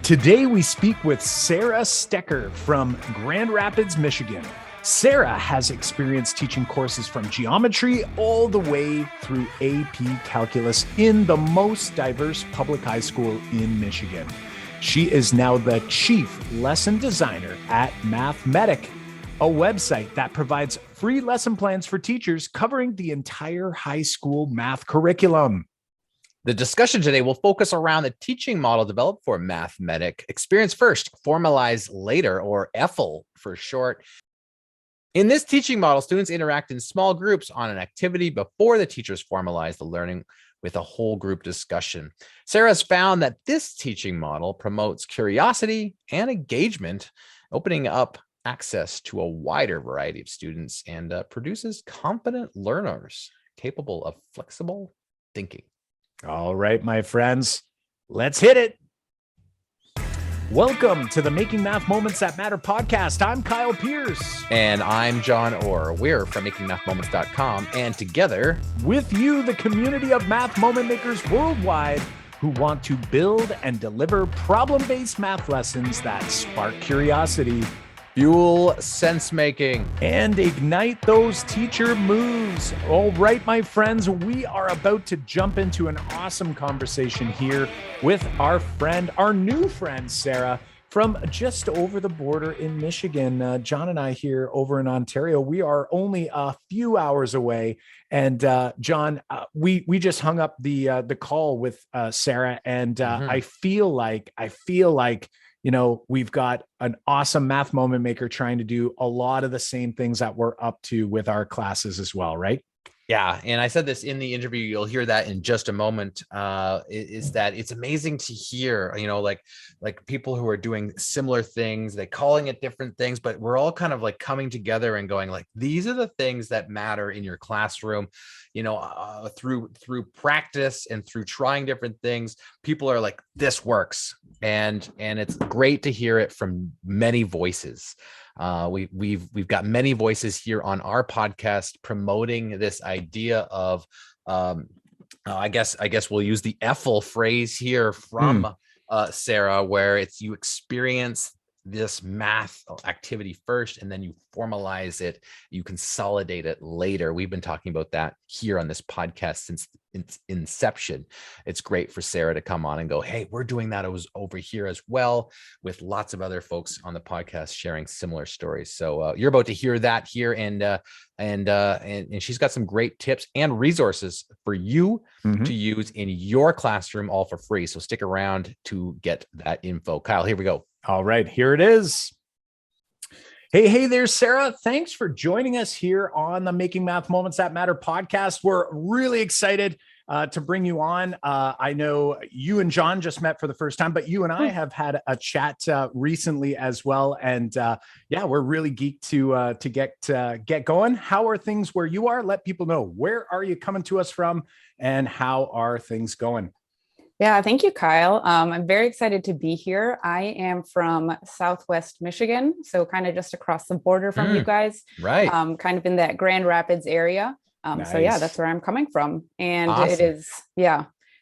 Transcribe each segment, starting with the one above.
Today we speak with Sarah Stecher from Grand Rapids, Michigan. Sarah has experience teaching courses from geometry all the way through AP Calculus in the most diverse public high school in Michigan. She is now the chief lesson designer at Mathematic, a website that provides free lesson plans for teachers covering the entire high school math curriculum. The discussion today will focus around the teaching model developed for Mathematic. Experience first, Formalize Later, or EFFL for short. In this teaching model, students interact in small groups on an activity before the teachers formalize the learning with a whole group discussion. Sarah has found that this teaching model promotes curiosity and engagement, opening up access to a wider variety of students and produces confident learners capable of flexible thinking. All right, my friends, let's hit it. Welcome to the Making Math Moments That Matter podcast. I'm Kyle Pierce. And I'm John Orr. We're from makingmathmoments.com. And together, with you, the community of math moment makers worldwide who want to build and deliver problem-based math lessons that spark curiosity, fuel sense making, and ignite those teacher moves. All right, my friends, we are about to jump into an awesome conversation here with our new friend, Sarah, from just over the border in Michigan. John and I here over in Ontario, we are only a few hours away. And John, we just hung up the call with Sarah, and I feel like you know, we've got an awesome math moment maker trying to do a lot of the same things that we're up to with our classes as well, right? Yeah. And I said this in the interview, you'll hear that in just a moment, is that it's amazing to hear, you know, like people who are doing similar things, they're calling it different things, but we're all kind of like coming together and going like, these are the things that matter in your classroom, you know, through practice and through trying different things. People are like, this works. And it's great to hear it from many voices. We've got many voices here on our podcast promoting this idea of I guess we'll use the EFFL phrase here from Sarah, where it's you experience this math activity first and then you formalize it, you consolidate it later. We've been talking about that here on this podcast since its inception. It's great for Sarah to come on and go, hey, we're doing that over here as well, with lots of other folks on the podcast sharing similar stories. So you're about to hear that here, and she's got some great tips and resources for you to use in your classroom, all for free. So stick around to get that info. Kyle, here we go. All right, here it is. Hey there, Sarah. Thanks for joining us here on the Making Math Moments That Matter podcast. We're really excited to bring you on. I know you and John just met for the first time, but you and I have had a chat recently as well. And yeah, we're really geeked to get going. How are things where you are? Let people know, where are you coming to us from and how are things going? Yeah, thank you, Kyle. I'm very excited to be here. I am from Southwest Michigan, so kind of just across the border from you guys, right? Kind of in that Grand Rapids area. Nice. So yeah, that's where I'm coming from. And awesome. It is,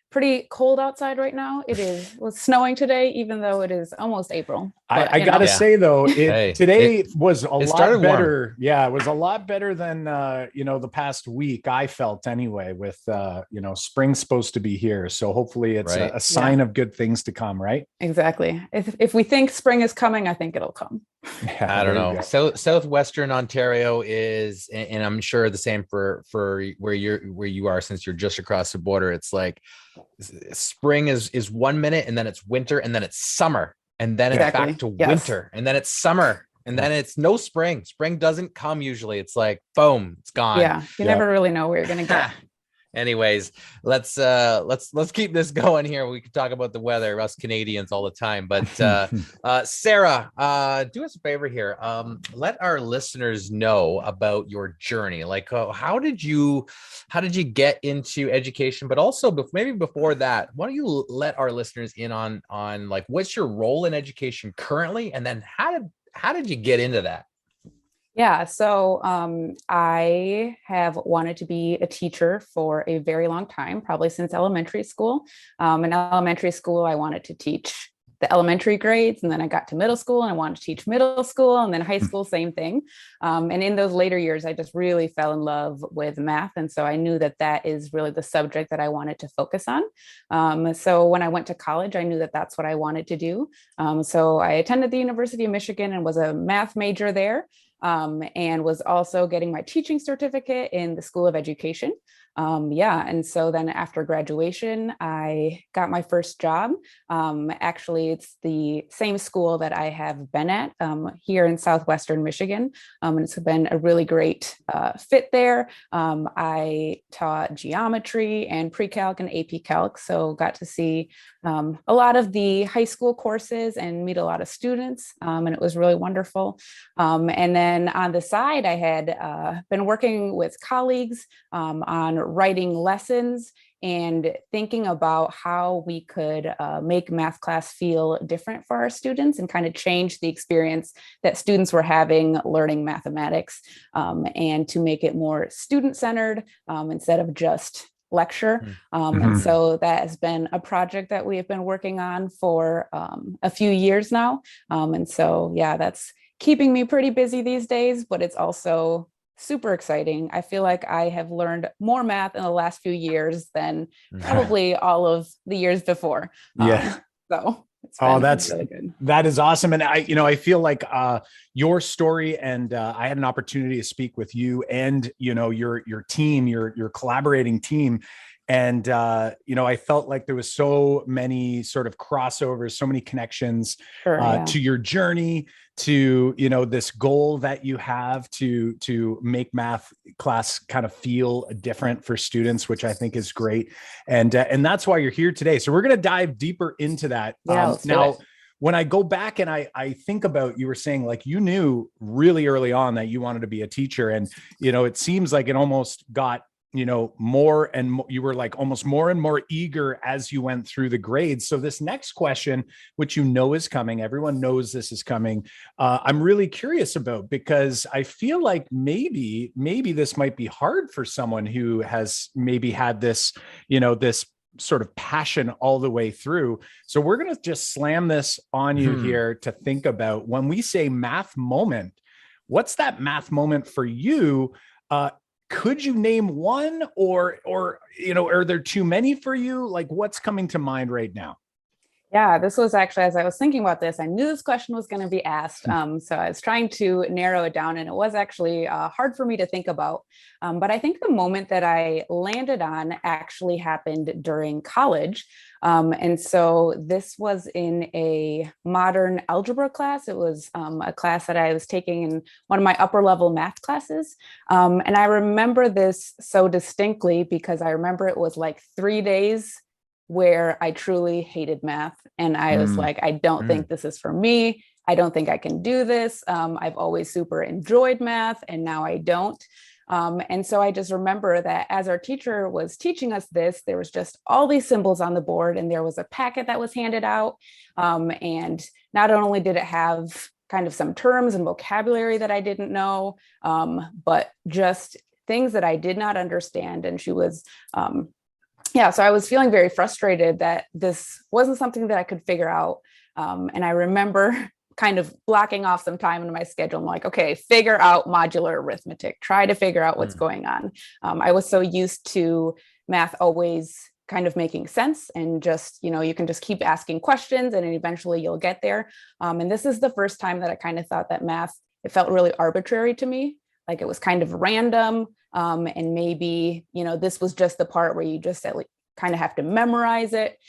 pretty cold outside right now. It was snowing today, even though it is almost April. But, I gotta say though, today was a lot better. Warm. Yeah, it was a lot better than the past week. I felt anyway. With spring's supposed to be here, so hopefully it's a sign of good things to come, right? Exactly. If we think spring is coming, I think it'll come. Yeah, I don't know. Southwestern Ontario is, and I'm sure the same for where you are, since you're just across the border. It's like spring is 1 minute, and then it's winter, and then it's summer, and then it's back to winter, and then it's summer, and then it's no spring. Spring doesn't come usually. It's like boom, it's gone. Yeah, you never really know where you're gonna get. Anyways, let's keep this going here. We could talk about the weather, us Canadians all the time. But Sarah, do us a favor here. Let our listeners know about your journey. Like, how did you get into education? But also, maybe before that, why don't you let our listeners in on like what's your role in education currently, and then how did you get into that? Yeah, so I have wanted to be a teacher for a very long time, probably since elementary school. In elementary school, I wanted to teach the elementary grades, and then I got to middle school and I wanted to teach middle school, and then high school, same thing. And in those later years, I just really fell in love with math. And so I knew that that is really the subject that I wanted to focus on. So when I went to college, I knew that that's what I wanted to do. So I attended the University of Michigan and was a math major there. And was also getting my teaching certificate in the School of Education. And so then after graduation, I got my first job. Actually, it's the same school that I have been at here in Southwestern Michigan. And it's been a really great fit there. I taught geometry and pre-calc and AP Calc, so got to see a lot of the high school courses and meet a lot of students, and it was really wonderful. And then on the side, I had been working with colleagues on writing lessons and thinking about how we could make math class feel different for our students and kind of change the experience that students were having learning mathematics, and to make it more student-centered instead of just lecture. And so that has been a project that we have been working on for a few years now. And so, yeah, that's keeping me pretty busy these days, but it's also super exciting. I feel like I have learned more math in the last few years than probably all of the years before. So it's been really good. That is awesome. And I feel like your story, and I had an opportunity to speak with you and, your team, your collaborating team. And, I felt like there was so many sort of crossovers, so many connections to your journey, to, this goal that you have to make math class kind of feel different for students, which I think is great. And that's why you're here today. So we're going to dive deeper into that. Now, when I go back and I think about, you were saying like you knew really early on that you wanted to be a teacher, and, it seems like it almost got more and more, you were like almost more and more eager as you went through the grades. So this next question, which is coming, everyone knows this is coming, I'm really curious about, because I feel like maybe this might be hard for someone who has maybe had this, this sort of passion all the way through. So we're going to just slam this on you here to think about. When we say math moment, what's that math moment for you? Could you name one, or are there too many for you? Like, what's coming to mind right now? Yeah, this was actually, as I was thinking about this, I knew this question was going to be asked. So I was trying to narrow it down, and it was actually hard for me to think about. But I think the moment that I landed on actually happened during college. And so this was in a modern algebra class. It was a class that I was taking in one of my upper level math classes. And I remember this so distinctly because I remember it was like 3 days where I truly hated math. And I was like, I don't think this is for me. I don't think I can do this. I've always super enjoyed math, and now I don't. And so I just remember that as our teacher was teaching us this, there was just all these symbols on the board, and there was a packet that was handed out. And not only did it have kind of some terms and vocabulary that I didn't know, but just things that I did not understand. And she was, so I was feeling very frustrated that this wasn't something that I could figure out. And I remember kind of blocking off some time in my schedule. I'm like, okay, figure out modular arithmetic, try to figure out what's going on. I was so used to math always kind of making sense, and just, you can just keep asking questions and eventually you'll get there. And this is the first time that I kind of thought that math, it felt really arbitrary to me. Like it was kind of random. And maybe, this was just the part where you just kind of have to memorize it.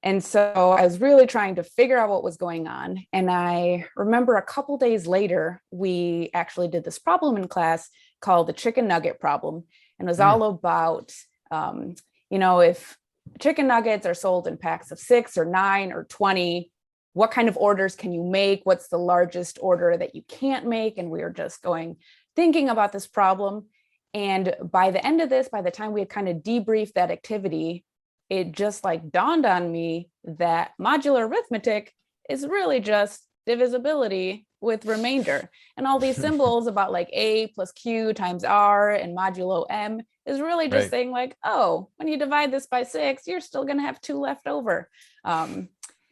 And so I was really trying to figure out what was going on. And I remember a couple days later, we actually did this problem in class called the chicken nugget problem. And it was all about, if chicken nuggets are sold in packs of 6 or 9 or 20, what kind of orders can you make? What's the largest order that you can't make? And we were just thinking about this problem. And by the end of this, by the time we had kind of debriefed that activity, it just dawned on me that modular arithmetic is really just divisibility with remainder. And all these symbols about A plus Q times R and modulo M is really just saying when you divide this by 6, you're still going to have 2 left over.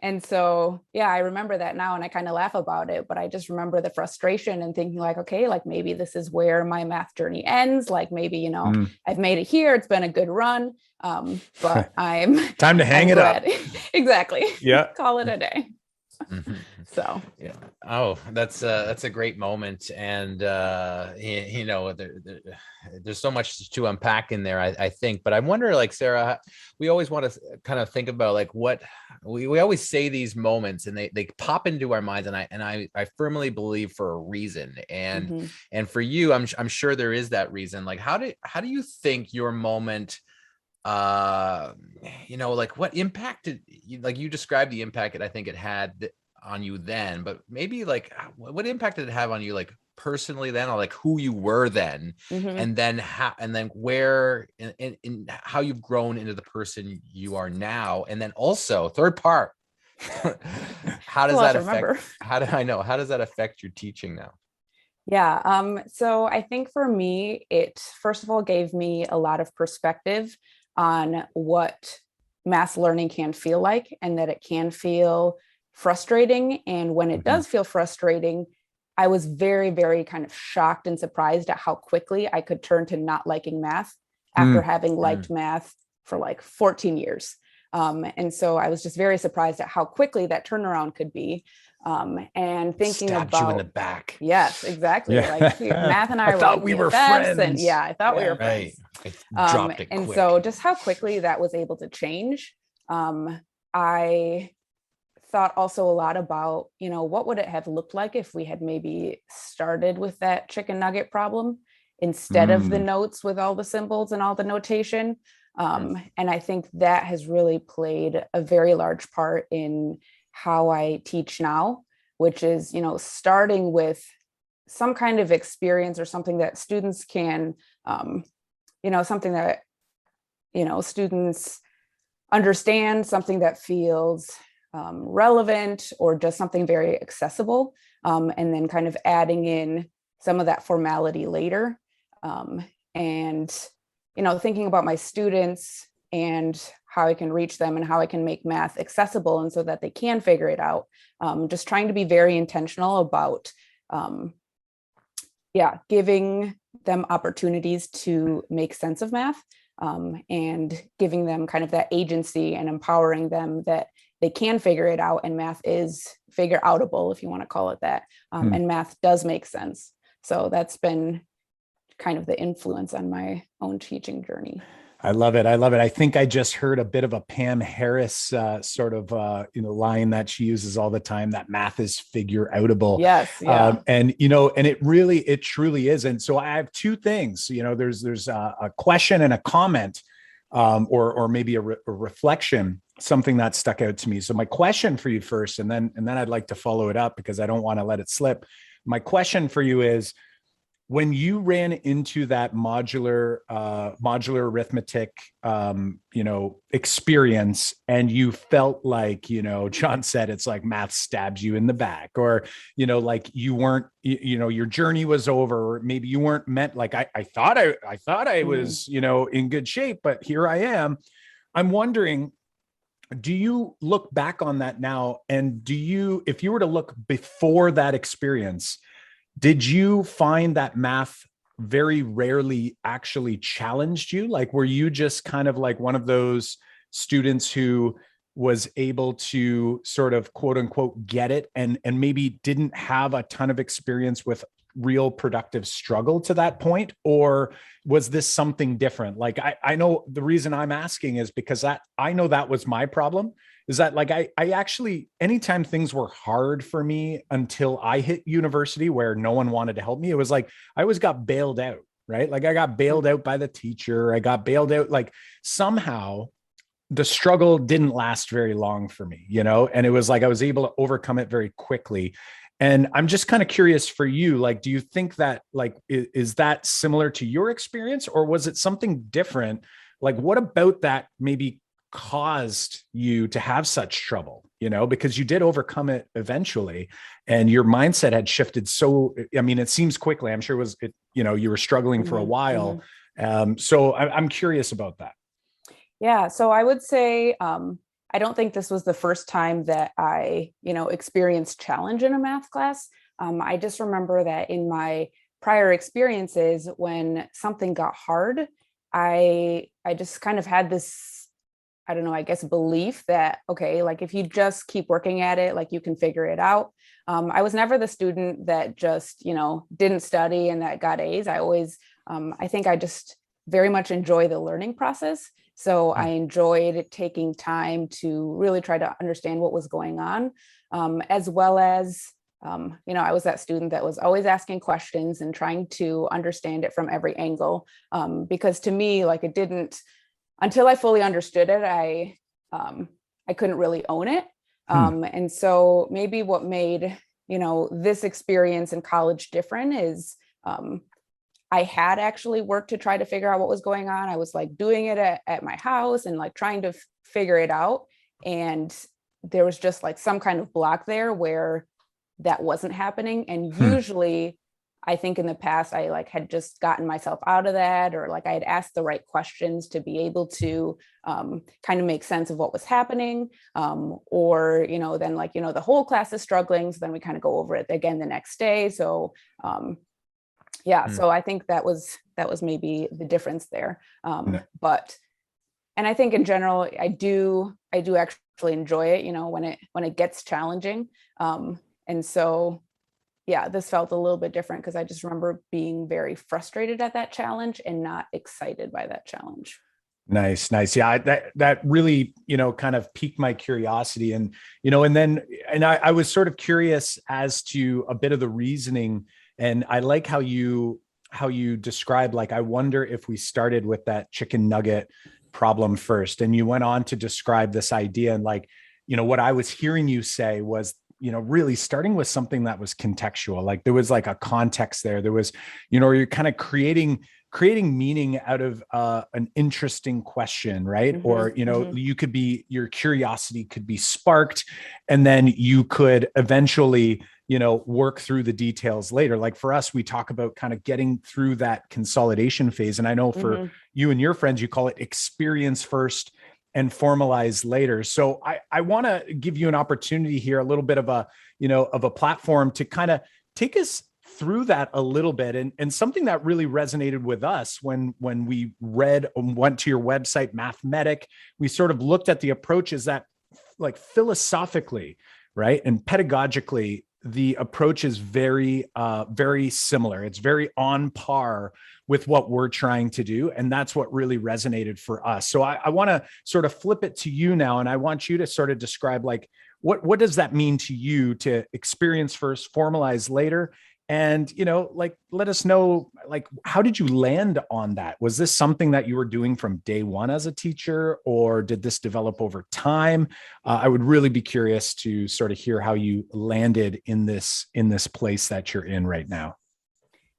And so, yeah, I remember that now and I kind of laugh about it, but I just remember the frustration and thinking like, okay, like maybe this is where my math journey ends. Like maybe, you know, I've made it here. It's been a good run. But I'm time to hang it up. Exactly. Yeah. Call it a day. Mhm. So yeah. Oh, that's a great moment, and you know, there's so much to unpack in there, I think. But I wonder, like Sarah, we always want to kind of think about like what we always say these moments, and they pop into our minds, and I firmly believe for a reason. And and for you, I'm sure there is that reason. Like how do you think your moment, you know, like what impacted, like you described the impact that I think it had on you then, but maybe like what impact did it have on you, like personally then, or like who you were then, and then how, and then where in how you've grown into the person you are now, and then also third part, how does that affect? How does that affect your teaching now? Yeah. So I think for me, it first of all gave me a lot of perspective on what math learning can feel like, and that it can feel frustrating. And when it does feel frustrating, I was very, very kind of shocked and surprised at how quickly I could turn to not liking math after having liked math for like 14 years. And so I was just very surprised at how quickly that turnaround could be. And thinking Stabbed about you in the back. Yes, exactly. Yeah. Like math and I thought were we were BFFs, friends. and yeah, I thought we were friends. Right. I dropped it and quick. so just how quickly that was able to change. I thought also a lot about, you know, what would it have looked like if we had maybe started with that chicken nugget problem instead of the notes with all the symbols and all the notation. And I think that has really played a very large part in how I teach now, which is, you know, starting with some kind of experience or something that students can, you know, something that, you know, students understand, something that feels relevant, or just something very accessible, and then kind of adding in some of that formality later. And, you know, thinking about my students and how I can reach them and how I can make math accessible and so that they can figure it out. Just trying to be very intentional about, giving them opportunities to make sense of math, and giving them kind of that agency and empowering them that they can figure it out, and math is figure outable, if you want to call it that. And math does make sense. So that's been kind of the influence on my own teaching journey. I love it. I love it. I think I just heard a bit of a Pam Harris sort of line that she uses all the time, that math is figure outable. Yes. Yeah. And you know, and it truly is. And so I have two things. You know, there's a question and a comment, or maybe a reflection, something that stuck out to me. So my question for you first, and then I'd like to follow it up because I don't want to let it slip. My question for you is, when you ran into that modular arithmetic, experience, and you felt like, John said, it's like math stabs you in the back, or, like you weren't, your journey was over, or maybe you weren't meant, like, I thought I was, in good shape, but here I am. I'm wondering, do you look back on that now? And if you were to look before that experience, did you find that math very rarely actually challenged you? Like, were you just kind of like one of those students who was able to sort of quote unquote get it, and maybe didn't have a ton of experience with real productive struggle to that point? Or was this something different? Like, I know the reason I'm asking is because I know that was my problem. Is that like, I actually, anytime things were hard for me until I hit university where no one wanted to help me, it was like, I always got bailed out, right? Like I got bailed out by the teacher. I got bailed out. Like somehow the struggle didn't last very long for me, and it was like, I was able to overcome it very quickly. And I'm just kind of curious for you, like, do you think that, like, is that similar to your experience, or was it something different? Like, what about that maybe caused you to have such trouble, because you did overcome it eventually, and your mindset had shifted. So, I mean, it seems quickly. I'm sure you were struggling for a while. So I'm curious about that. Yeah. So I would say, I don't think this was the first time that I, experienced challenge in a math class. I just remember that in my prior experiences, when something got hard, I just kind of had this, I don't know, I guess belief that, okay, like if you just keep working at it, like you can figure it out. I was never the student that just, didn't study and that got A's. I always, I think I just very much enjoy the learning process. So I enjoyed taking time to really try to understand what was going on, as well as, I was that student that was always asking questions and trying to understand it from every angle. Because to me, like it didn't, until I fully understood it, I couldn't really own it. And so maybe what made, this experience in college different is I had actually worked to try to figure out what was going on. I was like doing it at my house and like trying to figure it out. And there was just like some kind of block there where that wasn't happening. And usually I think in the past, I like had just gotten myself out of that, or like I had asked the right questions to be able to kind of make sense of what was happening. Or, then like, the whole class is struggling. So then we kind of go over it again the next day. So so I think that was maybe the difference there. But, and I think in general, I do actually enjoy it, when it gets challenging. And so, yeah, this felt a little bit different because I just remember being very frustrated at that challenge and not excited by that challenge. Nice. Yeah, that really, kind of piqued my curiosity, and, I was sort of curious as to a bit of the reasoning. And I like how you described, like, I wonder if we started with that chicken nugget problem first. And you went on to describe this idea. And like, what I was hearing you say was, really starting with something that was contextual. Like there was like a context there. There was, you're kind of creating meaning out of an interesting question, right? Or, you could be, your curiosity could be sparked, and then you could eventually, work through the details later. Like for us, we talk about kind of getting through that consolidation phase. And I know for you and your friends, you call it experience first and formalize later. So I want to give you an opportunity here, a little bit of a platform to kind of take us through that a little bit. And something that really resonated with us when we went to your website, Mathematic, we sort of looked at the approaches that, like, philosophically, right, and pedagogically, the approach is very, very similar. It's very on par with what we're trying to do. And that's what really resonated for us. So I want to sort of flip it to you now. And I want you to sort of describe, like, what does that mean to you to experience first, formalize later? And, like, let us know, like, how did you land on that? Was this something that you were doing from day one as a teacher, or did this develop over time? I would really be curious to sort of hear how you landed in this place that you're in right now.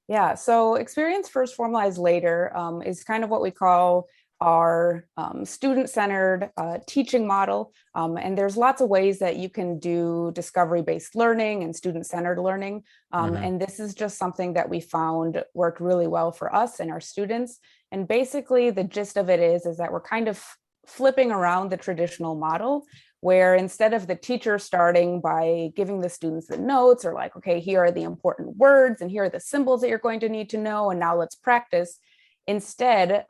Yeah, so experience first, formalize later is kind of what we call our student-centered teaching model. And there's lots of ways that you can do discovery-based learning and student-centered learning. And this is just something that we found worked really well for us and our students. And basically the gist of it is that we're kind of flipping around the traditional model, where instead of the teacher starting by giving the students the notes, or like, okay, here are the important words and here are the symbols that you're going to need to know, and now let's practice. Instead,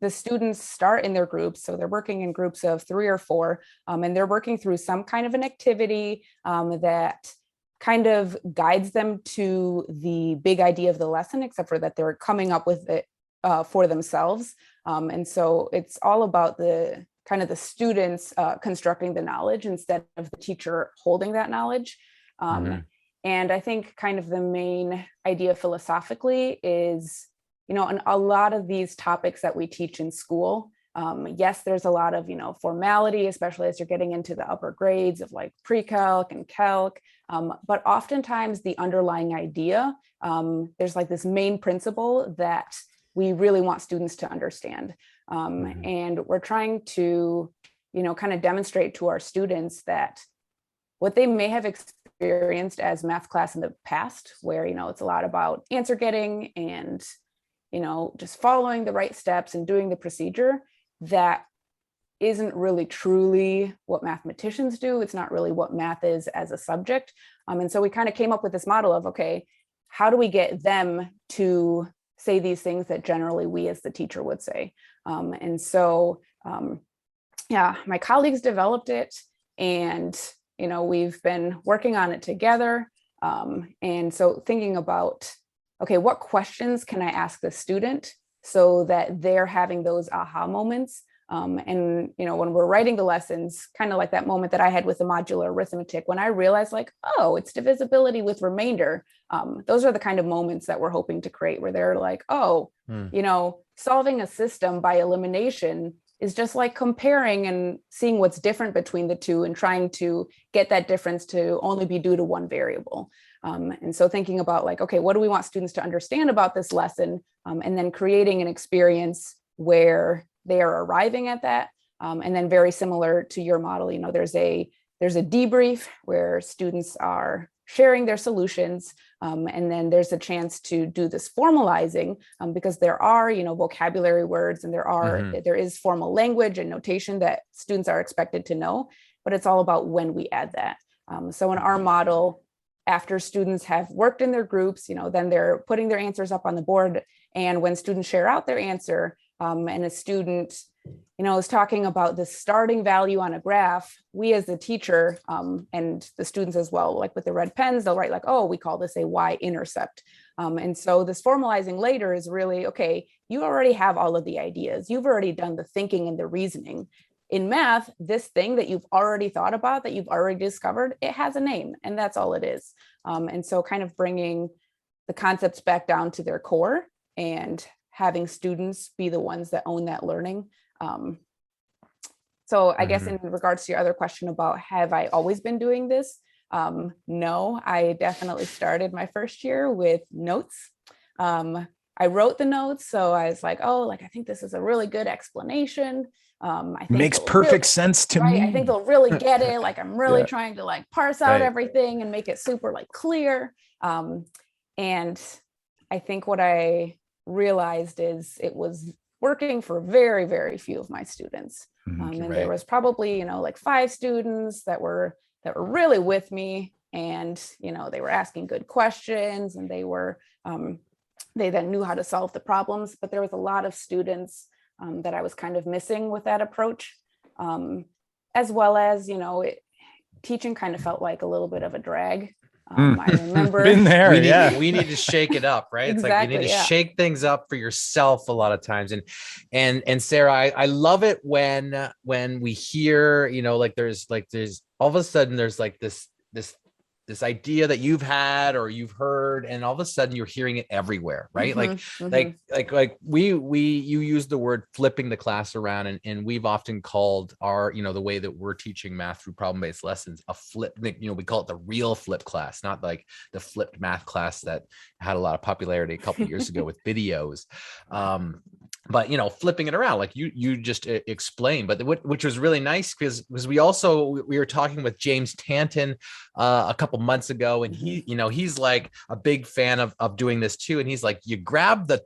the students start in their groups. So they're working in groups of 3 or 4, and they're working through some kind of an activity that kind of guides them to the big idea of the lesson, except for that they're coming up with it for themselves. And so it's all about the kind of the students constructing the knowledge instead of the teacher holding that knowledge. And I think kind of the main idea philosophically is, and a lot of these topics that we teach in school, yes, there's a lot of, formality, especially as you're getting into the upper grades of like pre-calc and calc. But oftentimes the underlying idea, there's like this main principle that we really want students to understand. And we're trying to, kind of demonstrate to our students that what they may have experienced as math class in the past, where, it's a lot about answer getting and, just following the right steps and doing the procedure, that isn't really truly what mathematicians do. It's not really what math is as a subject. And so we kind of came up with this model of, okay, how do we get them to say these things that generally we as the teacher would say? And so, yeah, my colleagues developed it, and, you know, we've been working on it together. And so thinking about, okay, what questions can I ask the student so that they're having those aha moments? And, you know, when we're writing the lessons, kind of like that moment that I had with the modular arithmetic, when I realized like, oh, it's divisibility with remainder. Those are the kind of moments that we're hoping to create, where they're like, oh, you know, solving a system by elimination is just like comparing and seeing what's different between the two and trying to get that difference to only be due to one variable. And so thinking about like, okay, what do we want students to understand about this lesson? And then creating an experience where they are arriving at that. And then very similar to your model, you know, there's a debrief where students are sharing their solutions. And then there's a chance to do this formalizing, because there are, you know, vocabulary words, and there is formal language and notation that students are expected to know, but it's all about when we add that. So in our model, after students have worked in their groups, you know, then they're putting their answers up on the board. And when students share out their answer, and a student, you know, is talking about the starting value on a graph, we as the teacher, and the students as well, like with the red pens, they'll write like, oh, we call this a y-intercept. And so this formalizing later is really, okay, you already have all of the ideas. You've already done the thinking and the reasoning. In math, this thing that you've already thought about, that you've already discovered, it has a name, and that's all it is. And so kind of bringing the concepts back down to their core and having students be the ones that own that learning. So I guess in regards to your other question about, have I always been doing this? No, I definitely started my first year with notes. I wrote the notes. So I was like, oh, like, I think this is a really good explanation. I think makes perfect sense to me. I think they'll really get it. Like, I'm really trying to like parse out everything and make it super like clear. And I think what I realized is it was working for very, very few of my students. And there was probably, you know, like 5 students that were really with me, and, you know, they were asking good questions, and they then knew how to solve the problems. But there was a lot of students that I was kind of missing with that approach, as well as, you know, teaching kind of felt like a little bit of a drag. I remember been there. We need to shake it up, right? It's Exactly, like you need to shake things up for yourself a lot of times. And Sarah, I love it when we hear, you know, like there's all of a sudden there's like this idea that you've had or you've heard, and all of a sudden you're hearing it everywhere, right? Like you use the word flipping the class around, and we've often called our, you know, the way that we're teaching math through problem-based lessons a flip, you know, we call it the real flip class, not like the flipped math class that had a lot of popularity a couple of years ago with videos. But, you know, flipping it around, like you just explained, but which was really nice, because we were talking with James Tanton a couple months ago, and he, you know, he's like a big fan of doing this too. And he's like, you grab the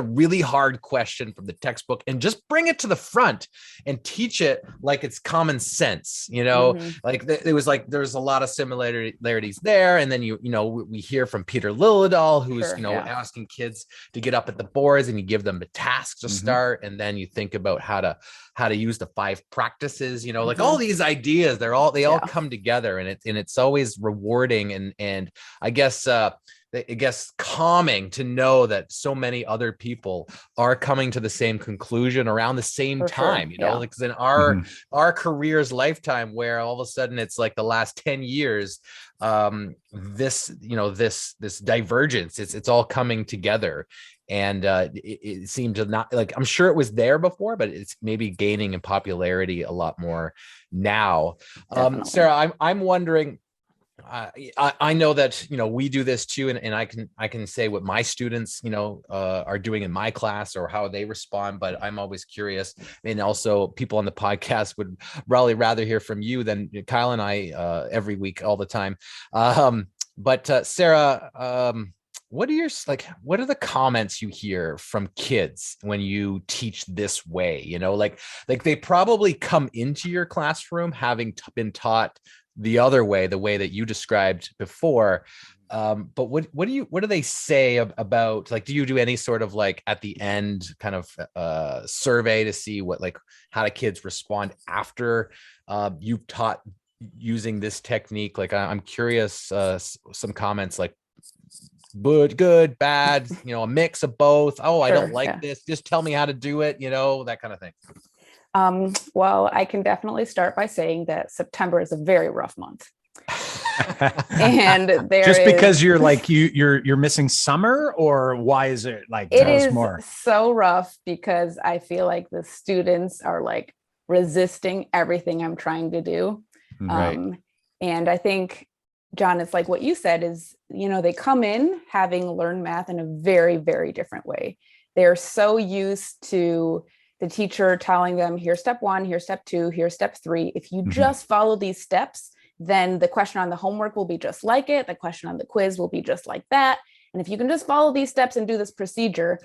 really hard question from the textbook and just bring it to the front and teach it like it's common sense, you know, like it was like, there's a lot of similarities there. And then, you know, we hear from Peter Liljedahl, who's, asking kids to get up at the boards, and you give them the task to start. And then you think about how to use the 5 practices, you know, like all these ideas, they all come together, and it's always rewarding. And I guess calming to know that so many other people are coming to the same conclusion around the same time, you know, like in our career's lifetime, where all of a sudden it's like the last 10 years, this divergence, it's all coming together. And it seemed to not, like, I'm sure it was there before, but it's maybe gaining in popularity a lot more now. Sarah, I'm wondering, I know that, you know, we do this too, and I can say what my students, you know, are doing in my class or how they respond, but I'm always curious. And also people on the podcast would probably rather hear from you than Kyle and I every week, all the time. But Sarah, what are the comments you hear from kids when you teach this way? Like they probably come into your classroom having been taught the other way, the way that you described before. But what do they say about, like, do you do any sort of like at the end kind of survey to see how do kids respond after you've taught using this technique? Like, I'm curious, some comments like good, bad, a mix of both. Oh, I don't like this. Just tell me how to do it, that kind of thing. Well, I can definitely start by saying that September is a very rough month. And because you're like you're missing summer, or why is it like, it tell us is more? So rough because I feel like the students are like resisting everything I'm trying to do. Right. And I think, John, it's like what you said is, they come in having learned math in a very, very different way. They're so used to the teacher telling them, here's step 1, here's step 2, here's step 3. If you just follow these steps, then the question on the homework will be just like it. The question on the quiz will be just like that. And if you can just follow these steps and do this procedure,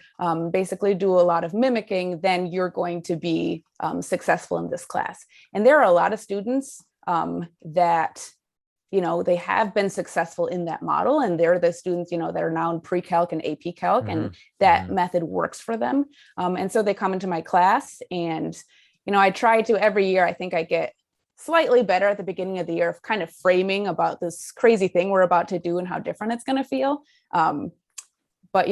basically do a lot of mimicking, then you're going to be successful in this class. And there are a lot of students that, they have been successful in that model. And they're the students, that are now in pre-calc and AP Calc, and that method works for them. And so they come into my class, and, I try to every year, I think I get slightly better at the beginning of the year of kind of framing about this crazy thing we're about to do and how different it's going to feel. But,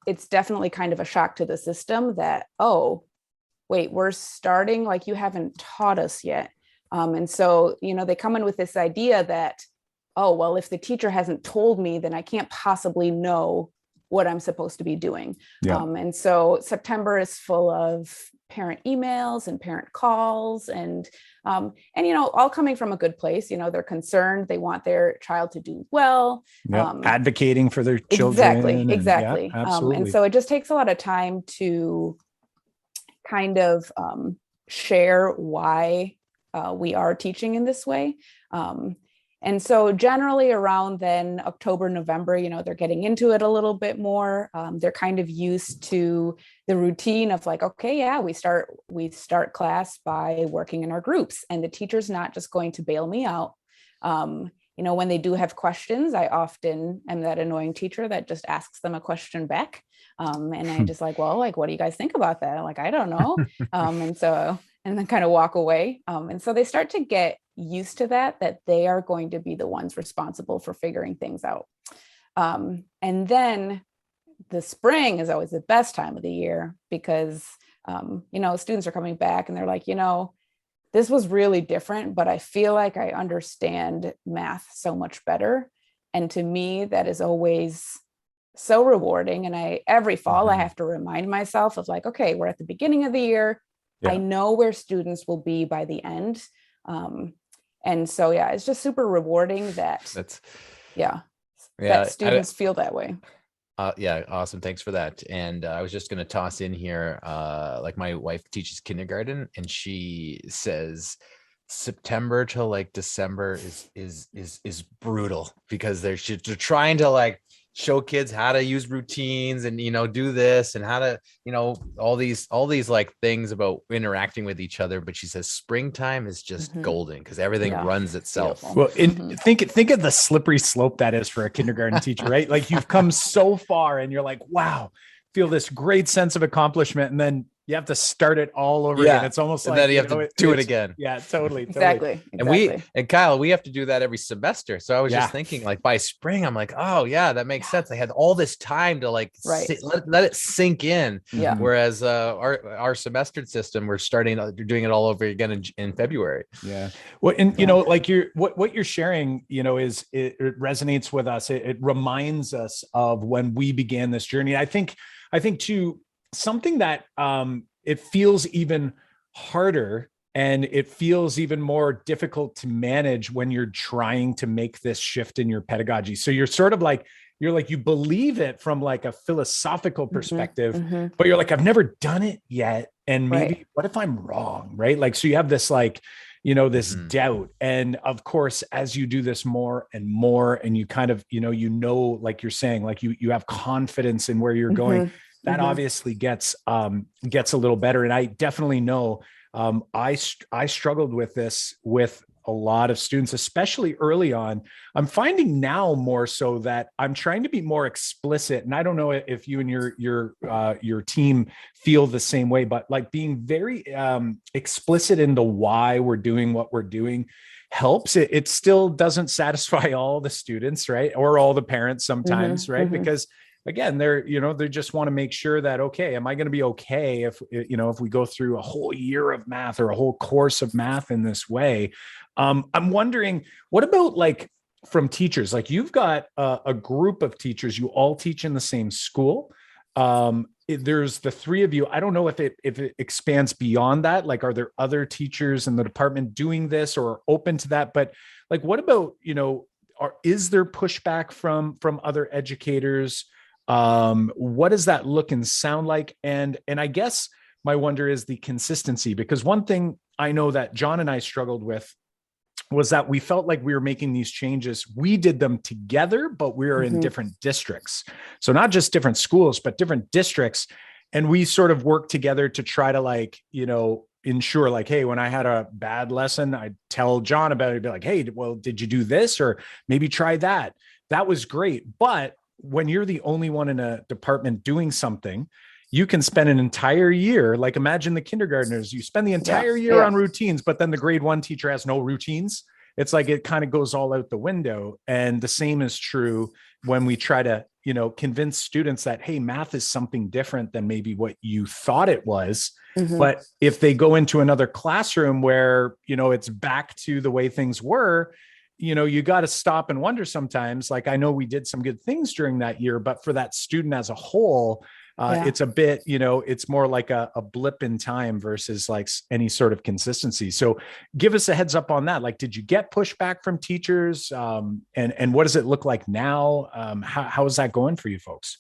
it's definitely kind of a shock to the system that, oh, wait, we're starting like you haven't taught us yet. And so, they come in with this idea that, oh, well, if the teacher hasn't told me, then I can't possibly know what I'm supposed to be doing. Yeah. And so September is full of parent emails and parent calls and all coming from a good place. They're concerned. They want their child to do well. Advocating for their children. Exactly. Yeah, absolutely. And so it just takes a lot of time to kind of share why we are teaching in this way. And so generally around then October, November, they're getting into it a little bit more. They're kind of used to the routine of like, okay, yeah, we start class by working in our groups, and the teacher's not just going to bail me out. When they do have questions, I often am that annoying teacher that just asks them a question back. And I just like, well, like, what do you guys think about that? I'm like, I don't know. And then kind of walk away. And so they start to get used to that they are going to be the ones responsible for figuring things out. And then the spring is always the best time of the year because, students are coming back and they're like, this was really different, but I feel like I understand math so much better. And to me, that is always so rewarding. And every fall, I have to remind myself of like, okay, we're at the beginning of the year. Yeah. I know where students will be by the end. And so, yeah, it's just super rewarding that students feel that way. Yeah. Awesome. Thanks for that. And I was just going to toss in here, like my wife teaches kindergarten, and she says September to like December is brutal because they're trying to like show kids how to use routines and, do this and how to, all these like things about interacting with each other. But she says springtime is just golden because everything runs itself. Well, think of the slippery slope that is for a kindergarten teacher, right? Like you've come so far and you're like, wow, feel this great sense of accomplishment. And then you have to start it all over again. It's almost like then you have to do it again. Yeah, totally. Exactly. And Kyle, we have to do that every semester. So I was just thinking like by spring, I'm like, oh yeah, that makes sense. I had all this time to like let it sink in. Yeah. Whereas our semestered system, we're doing it all over again in February. Yeah. Well, and like what you're sharing, is it resonates with us. It reminds us of when we began this journey. I think too, something that it feels even harder and it feels even more difficult to manage when you're trying to make this shift in your pedagogy. So you're sort of like, you believe it from like a philosophical perspective, but you're like, I've never done it yet. And maybe what if I'm wrong? Right. Like, so you have this like, this doubt. And of course, as you do this more and more, and you kind of, like you're saying, like you have confidence in where you're going, that obviously gets a little better. And I definitely know, I struggled with this with a lot of students, especially early on. I'm finding now more so that I'm trying to be more explicit. And I don't know if you and your team feel the same way, but like being very explicit in the why we're doing what we're doing helps. It still doesn't satisfy all the students, right? Or all the parents sometimes, right? Because again, they just want to make sure that, okay, am I going to be okay if we go through a whole year of math or a whole course of math in this way? I'm wondering, what about like from teachers? Like you've got a group of teachers, you all teach in the same school. There's the three of you. I don't know if it expands beyond that. Like, are there other teachers in the department doing this or open to that? But like, what about, is there pushback from other educators? What does that look and sound like? And I guess my wonder is the consistency, because one thing I know that John and I struggled with was that we felt like we were making these changes. We did them together, but we were in different districts. So not just different schools, but different districts. And we sort of worked together to try to ensure like, hey, when I had a bad lesson, I'd tell John about it, be like, hey, well, did you do this? Or maybe try that. That was great. But when you're the only one in a department doing something, you can spend an entire year, like imagine the kindergartners, you spend the entire year on routines, but then the grade 1 teacher has no routines. It's like, it kind of goes all out the window. And the same is true when we try to, convince students that, hey, math is something different than maybe what you thought it was. But if they go into another classroom where, it's back to the way things were, you got to stop and wonder sometimes, like, I know we did some good things during that year, but for that student as a whole, it's a bit, it's more like a blip in time versus like any sort of consistency. So give us a heads up on that. Like, did you get pushback from teachers? And what does it look like now? How is that going for you folks?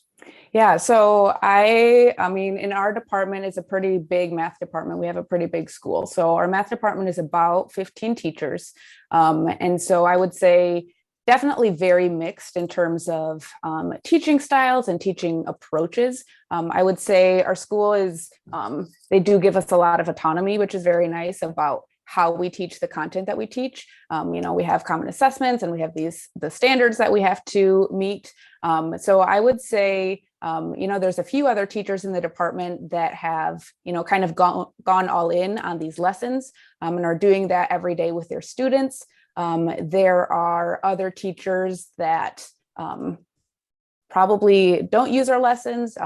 Yeah. So I mean, in our department, it's a pretty big math department. We have a pretty big school. So our math department is about 15 teachers. And so I would say definitely very mixed in terms of teaching styles and teaching approaches. I would say our school is, they do give us a lot of autonomy, which is very nice about how we teach the content that we teach. We have common assessments and we have the standards that we have to meet. So I would say, there's a few other teachers in the department that have, kind of gone all in on these lessons and are doing that every day with their students. There are other teachers that probably don't use our lessons.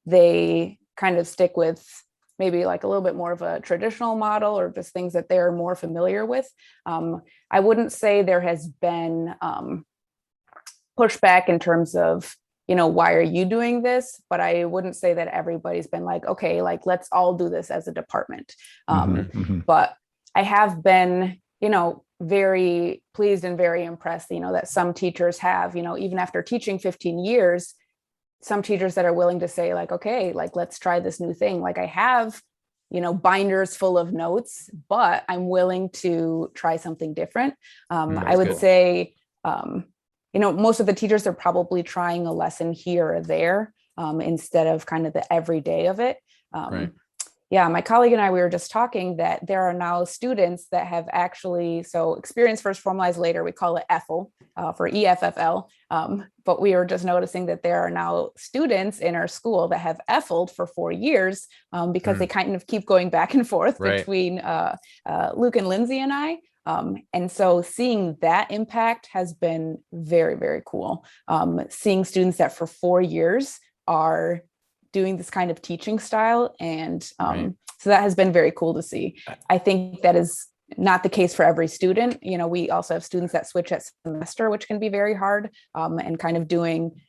They kind of stick with maybe like a little bit more of a traditional model or just things that they're more familiar with. I wouldn't say there has been pushback in terms of, why are you doing this? But I wouldn't say that everybody's been like, okay, like, let's all do this as a department. But I have been, very pleased and very impressed, that some teachers have, even after teaching 15 years, some teachers that are willing to say like, okay, like, let's try this new thing. Like I have, binders full of notes, but I'm willing to try something different. I would say, most of the teachers are probably trying a lesson here or there instead of kind of the everyday of it. Yeah, my colleague and I, we were just talking that there are now students that have actually, so experience first, formalize later, we call it EFFL for EFFL. But we were just noticing that there are now students in our school that have EFFL'd for 4 years because they kind of keep going back and forth between Luke and Lindsay and I. And so seeing that impact has been very, very cool. Seeing students that for 4 years are doing this kind of teaching style. And so that has been very cool to see. I think that is not the case for every student. We also have students that switch at semester, which can be very hard and kind of doing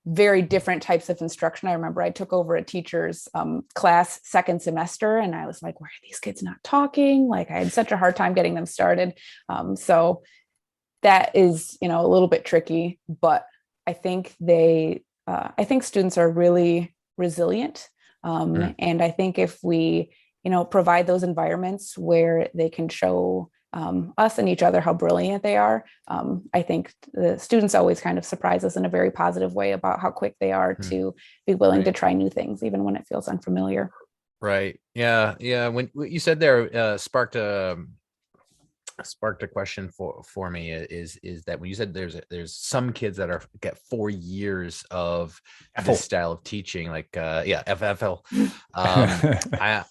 very different types of instruction. I remember I took over a teacher's class second semester and I was like, why are these kids not talking? Like I had such a hard time getting them started. So that is, a little bit tricky, but I think I think students are really resilient. And I think if we, provide those environments where they can show us and each other how brilliant they are. I think the students always kind of surprise us in a very positive way about how quick they are to be willing to try new things, even when it feels unfamiliar. Right. Yeah. Yeah. When what you said there sparked a question for me is that when you said there's some kids that get 4 years of this style of teaching, like EFFL. I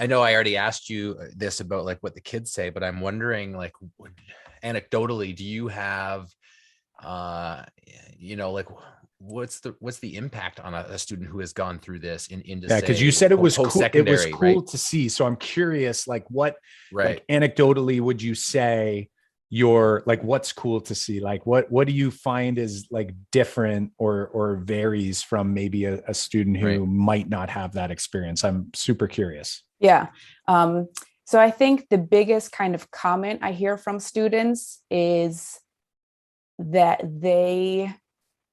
know I already asked you this about like what the kids say, but I'm wondering, like, anecdotally, do you have like what's the impact on a student who has gone through this into because you said it was cool. It was cool, right? To see. So I'm curious, like what, right? Like, anecdotally, would you say what's cool to see? Like what do you find is like different or varies from maybe a student who might not have that experience? I'm super curious. Yeah. So I think the biggest kind of comment I hear from students is that they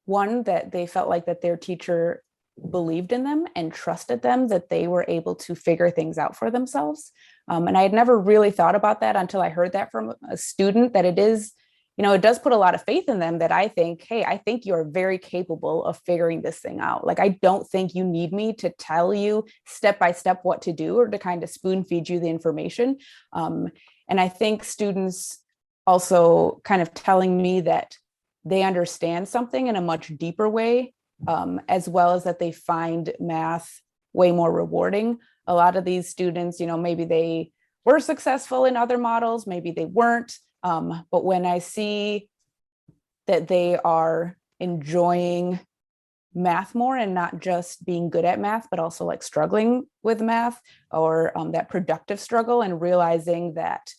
felt like that their teacher believed in them and trusted them, that they were able to figure things out for themselves. And I had never really thought about that until I heard that from a student, that it is, it does put a lot of faith in them, that I think you're very capable of figuring this thing out. Like, I don't think you need me to tell you step by step what to do or to kind of spoon feed you the information. And I think students also kind of telling me that they understand something in a much deeper way, as well as that they find math way more rewarding. A lot of these students, maybe they were successful in other models, maybe they weren't. But when I see that they are enjoying math more and not just being good at math, but also like struggling with math, or that productive struggle, and realizing that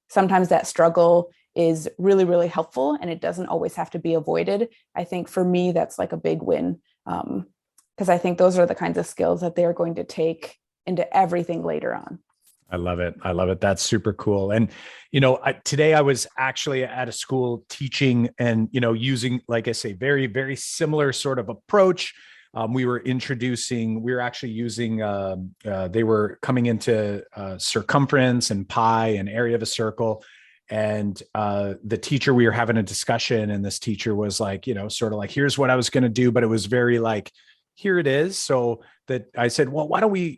sometimes that struggle is really, really helpful and it doesn't always have to be avoided. I think for me, that's like a big win, because I think those are the kinds of skills that they're going to take into everything later on. I love it. That's super cool. And, today I was actually at a school teaching and, using, like I say, very, very similar sort of approach. We were actually using, they were coming into circumference and pi and area of a circle. And the teacher, we were having a discussion, and this teacher was like, sort of like, here's what I was going to do. But it was very like, here it is. So that I said, well, why don't we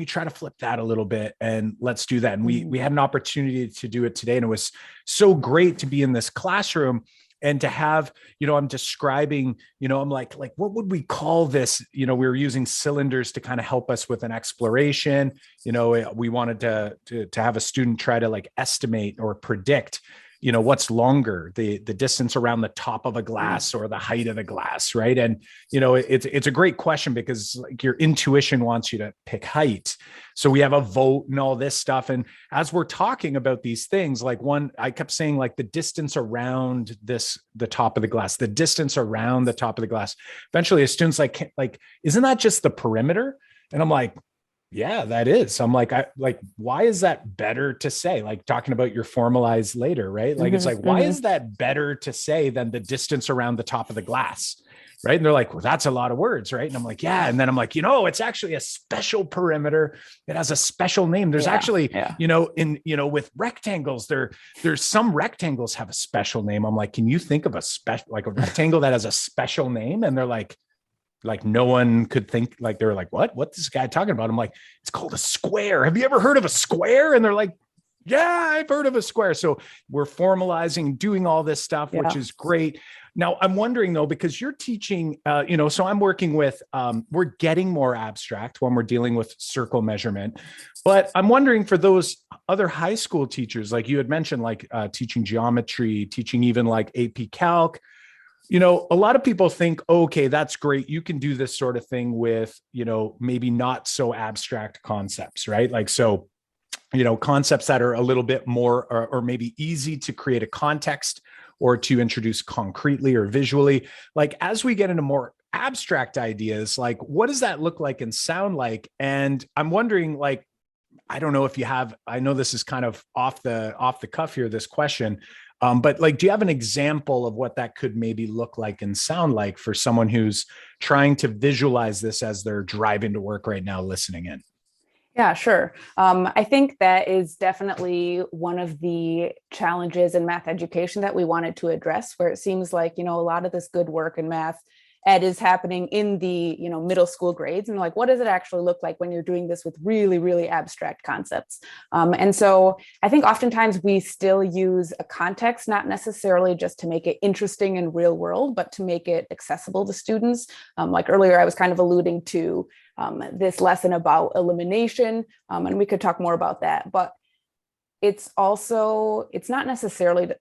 try to flip that a little bit and let's do that. And we had an opportunity to do it today. And it was so great to be in this classroom and to have, I'm describing, I'm like, what would we call this? We were using cylinders to kind of help us with an exploration. We wanted to have a student try to like estimate or predict, what's longer, the distance around the top of a glass or the height of the glass, right? And it's a great question, because like your intuition wants you to pick height. So we have a vote and all this stuff. And as we're talking about these things, like I kept saying like the distance around the top of the glass, the distance around the top of the glass. Eventually a student's like, isn't that just the perimeter? And I'm like, yeah, that is. I'm like, why is that better to say? Like talking about your Formalize Later, right? Like, it's like, why is that better to say than the distance around the top of the glass? Right. And they're like, well, that's a lot of words. Right. And I'm like, yeah. And then I'm like, it's actually a special perimeter. It has a special name. There's actually, with rectangles, there's some rectangles have a special name. I'm like, can you think of a rectangle that has a special name? And they're like no one could think, like, they were like, what's this guy talking about? I'm like, it's called a square. Have you ever heard of a square? And they're like, yeah, I've heard of a square. So we're formalizing, doing all this stuff, which is great. Now I'm wondering though, because you're teaching, so I'm working with, we're getting more abstract when we're dealing with circle measurement, but I'm wondering for those other high school teachers, like you had mentioned, like teaching geometry, teaching even like AP Calc, a lot of people think, okay, that's great. You can do this sort of thing with, maybe not so abstract concepts, right? Like, so, concepts that are a little bit more, or maybe easy to create a context or to introduce concretely or visually. Like, as we get into more abstract ideas, like what does that look like and sound like? And I'm wondering, like, I don't know if you have, I know this is kind of off the cuff here, this question, but like, do you have an example of what that could maybe look like and sound like for someone who's trying to visualize this as they're driving to work right now, listening in? Yeah, sure. I think that is definitely one of the challenges in math education that we wanted to address, where it seems like, a lot of this good work in math ed is happening in the, middle school grades. And like, what does it actually look like when you're doing this with really, really abstract concepts? And so I think oftentimes we still use a context, not necessarily just to make it interesting and real world, but to make it accessible to students. Like earlier, I was kind of alluding to this lesson about elimination, and we could talk more about that. But it's not necessarily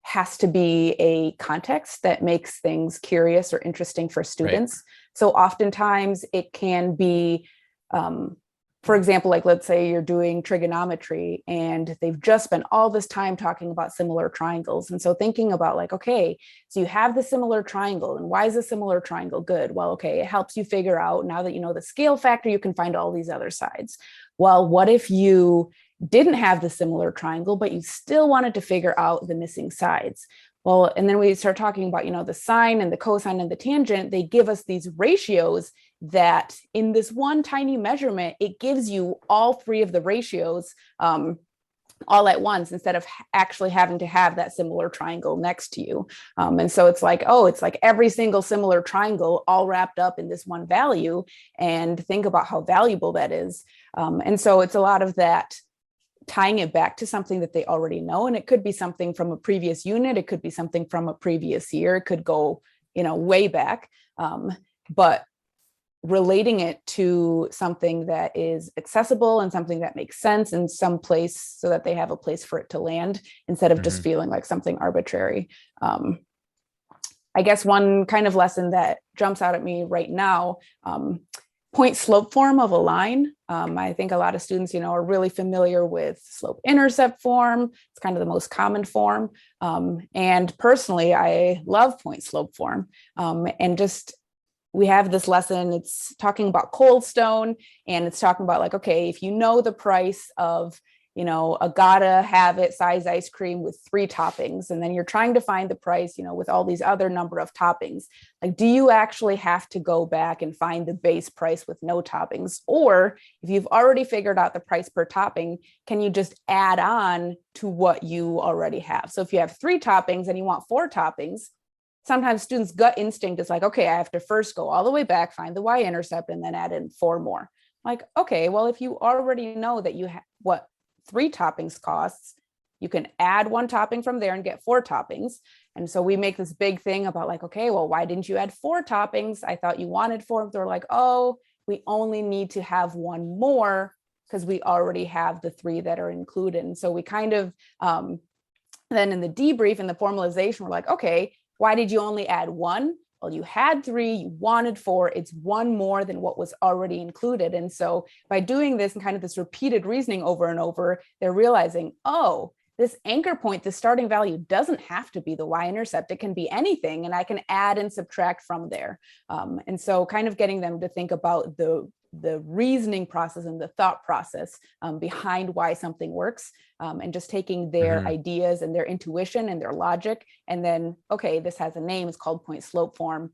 has to be a context that makes things curious or interesting for students. Right. So oftentimes it can be, for example, like let's say you're doing trigonometry and they've just spent all this time talking about similar triangles. And so thinking about like, okay, so you have the similar triangle, and why is a similar triangle good? Well, okay, it helps you figure out, now that you know the scale factor, you can find all these other sides. Well, what if you didn't have the similar triangle, but you still wanted to figure out the missing sides? Well, and then we start talking about, the sine and the cosine and the tangent. They give us these ratios that in this one tiny measurement, it gives you all three of the ratios all at once, instead of actually having to have that similar triangle next to you. And so it's like, it's like every single similar triangle all wrapped up in this one value, and think about how valuable that is. And so it's a lot of that, tying it back to something that they already know. And it could be something from a previous unit. It could be something from a previous year. It could go, way back. But relating it to something that is accessible and something that makes sense in some place, so that they have a place for it to land, instead of just feeling like something arbitrary. I guess one kind of lesson that jumps out at me right now, point slope form of a line. I think a lot of students, are really familiar with slope intercept form. It's kind of the most common form. And personally, I love point slope form. And just, we have this lesson, it's talking about Cold Stone, and it's talking about like, okay, if you know the price of, a gotta have it size ice cream with 3 toppings, and then you're trying to find the price, with all these other number of toppings, like, do you actually have to go back and find the base price with no toppings? Or if you've already figured out the price per topping, can you just add on to what you already have? So if you have 3 toppings and you want 4 toppings, sometimes students' gut instinct is like, okay, I have to first go all the way back, find the y-intercept, and then add in 4 more. Like, okay, well, if you already know that you have what 3 toppings costs, you can add 1 topping from there and get 4 toppings. And so we make this big thing about like, okay, well, why didn't you add 4 toppings? I thought you wanted 4. They're like, oh, we only need to have 1 more because we already have the 3 that are included. And so we kind of, then in the debrief and the formalization, we're like, okay, why did you only add 1? Well, you had 3, you wanted 4, it's 1 more than what was already included. And so by doing this and kind of this repeated reasoning over and over, they're realizing, oh, this anchor point, the starting value doesn't have to be the y-intercept. It can be anything, and I can add and subtract from there. And so kind of getting them to think about the reasoning process and the thought process behind why something works, and just taking their ideas and their intuition and their logic, and then, okay, this has a name, it's called point slope form,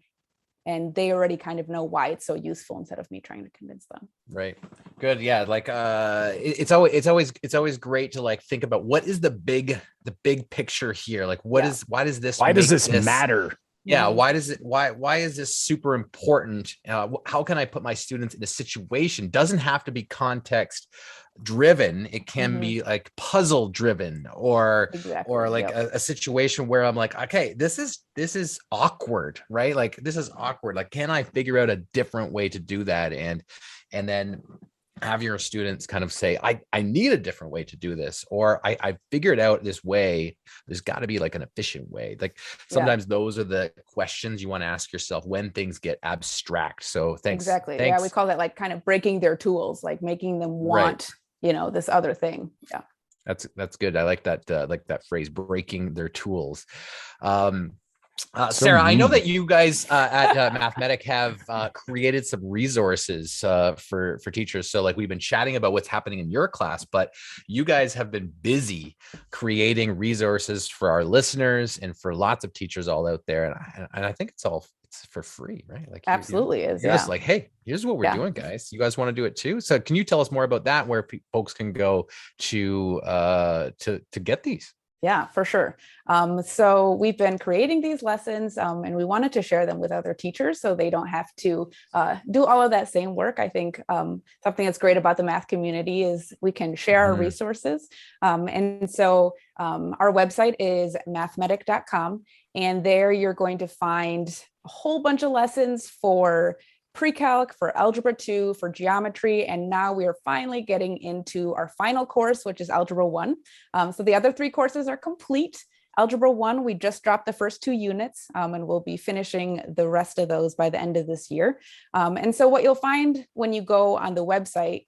and they already kind of know why it's so useful, instead of me trying to convince them. Right. Good. Yeah. Like, it's always great to like think about what is the big picture here? Like, why does this matter? Yeah. Why is this super important? How can I put my students in a situation? Doesn't have to be context driven. It can be like puzzle driven, or like a situation where I'm like, okay, this is awkward, right? Like, this is awkward. Like, can I figure out a different way to do that? And then have your students kind of say, I need a different way to do this, or I figured out this way. There's got to be like an efficient way. Like, sometimes those are the questions you want to ask yourself when things get abstract. So thanks. Exactly. Yeah, we call that like kind of breaking their tools, like making them want, this other thing. Yeah. That's good. I like that. Like that phrase, breaking their tools. Sarah, I know mean. that you guys at Mathematic have created some resources for teachers. So like we've been chatting about what's happening in your class, but you guys have been busy creating resources for our listeners and for lots of teachers all out there. And I think it's for free, right? Like Absolutely is. you're Yeah. just like, hey, here's what we're doing, guys. You guys want to do it too? So can you tell us more about that, where folks can go to get these? Yeah, for sure. So we've been creating these lessons and we wanted to share them with other teachers so they don't have to do all of that same work. I think something that's great about the math community is we can share our resources. And so our website is mathematic.com, and there you're going to find a whole bunch of lessons for pre-calc, for algebra 2, for geometry, and now we are finally getting into our final course, which is algebra 1. So the other 3 courses are complete. Algebra 1, we just dropped the first 2 units, and we'll be finishing the rest of those by the end of this year. And so what you'll find when you go on the website,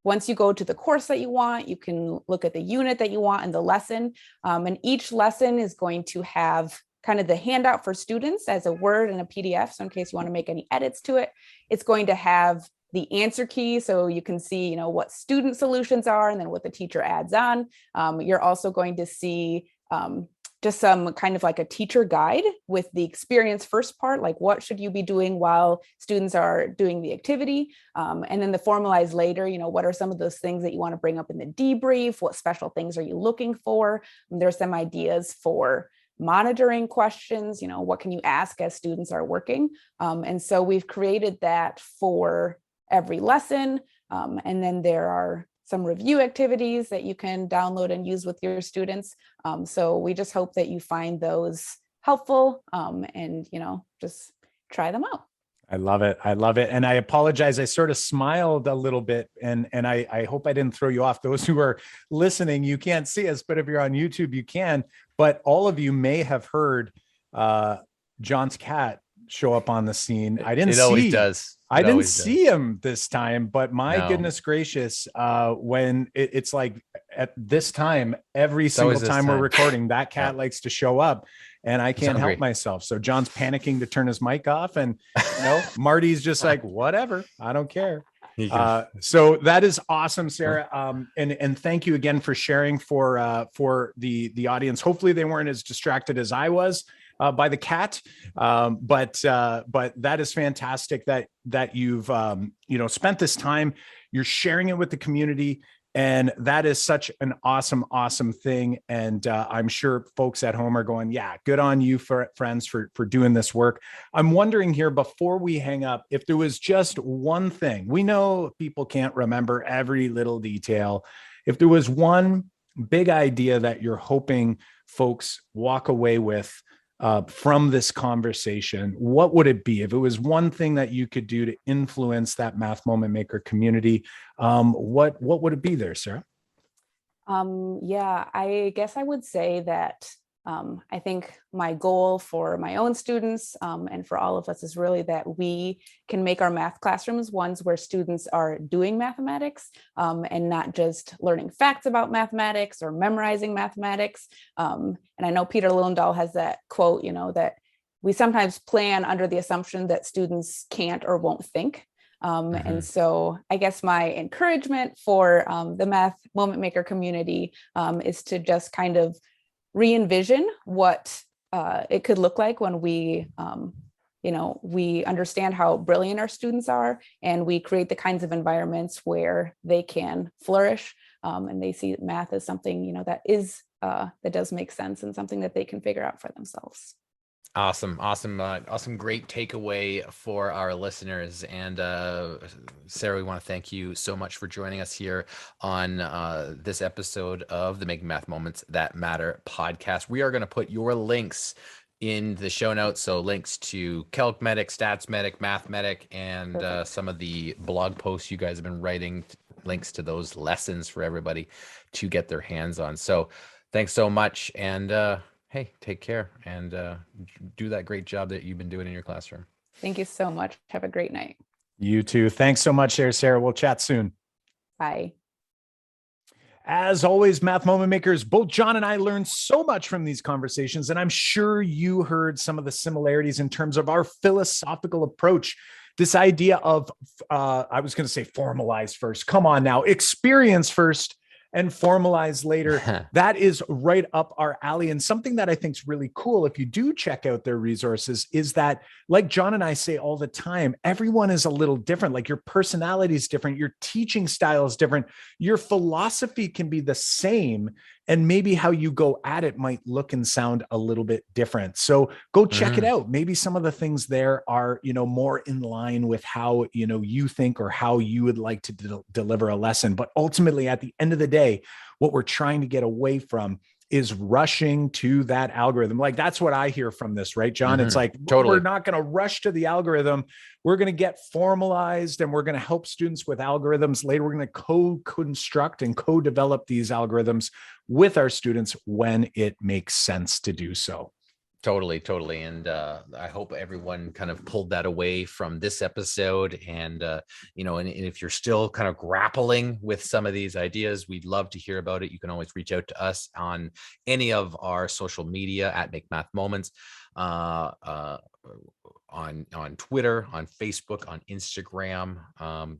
once you go to the course that you want, you can look at the unit that you want and the lesson, and each lesson is going to have kind of the handout for students as a Word and a PDF. So in case you want to make any edits to it, it's going to have the answer key. So you can see, what student solutions are and then what the teacher adds on. You're also going to see just some kind of like a teacher guide with the experience first part, like what should you be doing while students are doing the activity. And then the Formalize Later, what are some of those things that you want to bring up in the debrief? What special things are you looking for? And there's some ideas for monitoring questions, what can you ask as students are working? And so we've created that for every lesson. And then there are some review activities that you can download and use with your students. So we just hope that you find those helpful and, just try them out. I love it. I love it. And I apologize. I sort of smiled a little bit and I hope I didn't throw you off. Those who are listening, you can't see us, but if you're on YouTube, you can. But all of you may have heard John's cat show up on the scene. I didn't see him this time, but my goodness gracious, when it's like at this time, every single time we're recording, that cat likes to show up and I can't help myself. So John's panicking to turn his mic off and Marty's just like, whatever, I don't care. So that is awesome, Sarah. And thank you again for sharing for the audience. Hopefully they weren't as distracted as I was by the cat. But that is fantastic that you've, spent this time, you're sharing it with the community. And that is such an awesome thing. And I'm sure folks at home are going, yeah, good on you, friends, for doing this work. I'm wondering here, before we hang up, if there was just one thing, we know people can't remember every little detail. If there was one big idea that you're hoping folks walk away with from this conversation, what would it be? If it was one thing that you could do to influence that Math Moment Maker community, what would it be there, Sarah? Yeah, I guess I would say that I think my goal for my own students and for all of us is really that we can make our math classrooms ones where students are doing mathematics and not just learning facts about mathematics or memorizing mathematics. And I know Peter Liljendahl has that quote, that we sometimes plan under the assumption that students can't or won't think. And so I guess my encouragement for the Math Moment Maker community is to just kind of re-envision what it could look like when we, we understand how brilliant our students are and we create the kinds of environments where they can flourish and they see math as something, that does make sense and something that they can figure out for themselves. Awesome. Great takeaway for our listeners. And Sarah, we want to thank you so much for joining us here on this episode of the Making Math Moments That Matter podcast. We are going to put your links in the show notes. So links to CalcMedic, StatsMedic, Mathematic, and some of the blog posts you guys have been writing, links to those lessons for everybody to get their hands on. So thanks so much. And hey, take care and do that great job that you've been doing in your classroom. Thank you so much. Have a great night. You too. Thanks so much, Sarah. We'll chat soon. Bye. As always, Math Moment Makers, both John and I learned so much from these conversations, and I'm sure you heard some of the similarities in terms of our philosophical approach. This idea of, I was going to say formalize first. Come on now, experience first and formalize later. That is right up our alley. And something that I think is really cool, if you do check out their resources, is that, like John and I say all the time, everyone is a little different. Like your personality is different. Your teaching style is different. Your philosophy can be the same. And maybe how you go at it might look and sound a little bit different. So go check it out. Maybe some of the things there are, more in line with how, you think or how you would like to deliver a lesson. But ultimately, at the end of the day, what we're trying to get away from is rushing to that algorithm. Like that's what I hear from this, right, John? It's like, totally. We're not going to rush to the algorithm. We're going to get formalized and we're going to help students with algorithms. Later, we're going to co-construct and co-develop these algorithms with our students when it makes sense to do so. Totally. And I hope everyone kind of pulled that away from this episode. And, and if you're still kind of grappling with some of these ideas, we'd love to hear about it. You can always reach out to us on any of our social media at Make Math Moments, on Twitter, on Facebook, on Instagram.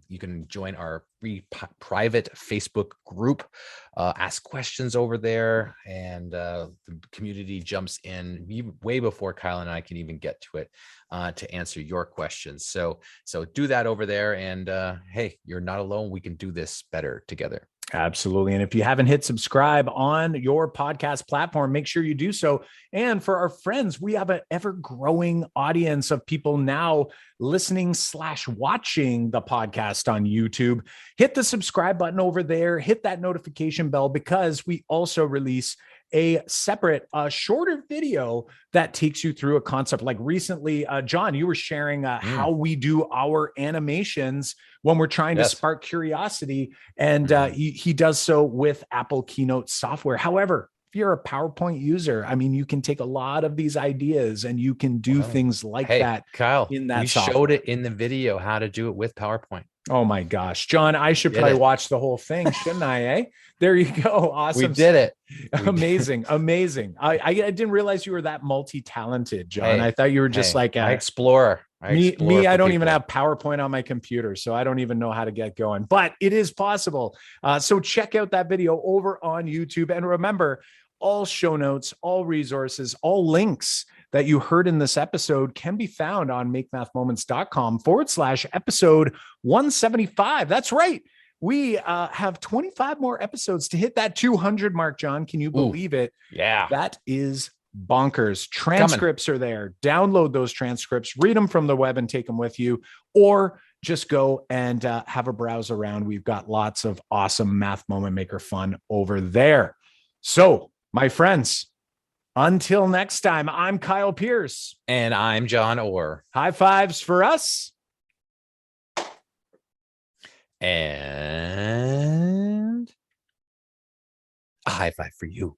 You can join our free private Facebook group, ask questions over there, and the community jumps in way before Kyle and I can even get to it to answer your questions. So do that over there, and hey, you're not alone. We can do this better together. Absolutely. And if you haven't hit subscribe on your podcast platform, make sure you do so. And for our friends, we have an ever-growing audience of people now listening/watching the podcast on YouTube. Hit the subscribe button over there, hit that notification bell, because we also release a separate, shorter video that takes you through a concept. Like recently, John, you were sharing how we do our animations when we're trying to spark curiosity. And he does so with Apple Keynote software. However, if you're a PowerPoint user, I mean, you can take a lot of these ideas and you can do things like that. Kyle, in that we software. Showed it in the video how to do it with PowerPoint. Oh my gosh, John, I should probably watch the whole thing, shouldn't I? Eh? There you go. Awesome. We did it. Amazing. I didn't realize you were that multi-talented, John. I thought you were just like I explore. I don't even have PowerPoint on my computer, so I don't even know how to get going, but it is possible. So check out that video over on YouTube. And remember, all show notes, all resources, all links that you heard in this episode can be found on makemathmoments.com/episode 175. That's right. We have 25 more episodes to hit that 200 mark, John. Can you believe it? Yeah. That is bonkers. Transcripts are there. Download those transcripts, read them from the web and take them with you, or just go and have a browse around. We've got lots of awesome Math Moment Maker fun over there. So, my friends, until next time, I'm Kyle Pierce. And I'm John Orr. High fives for us. And a high five for you.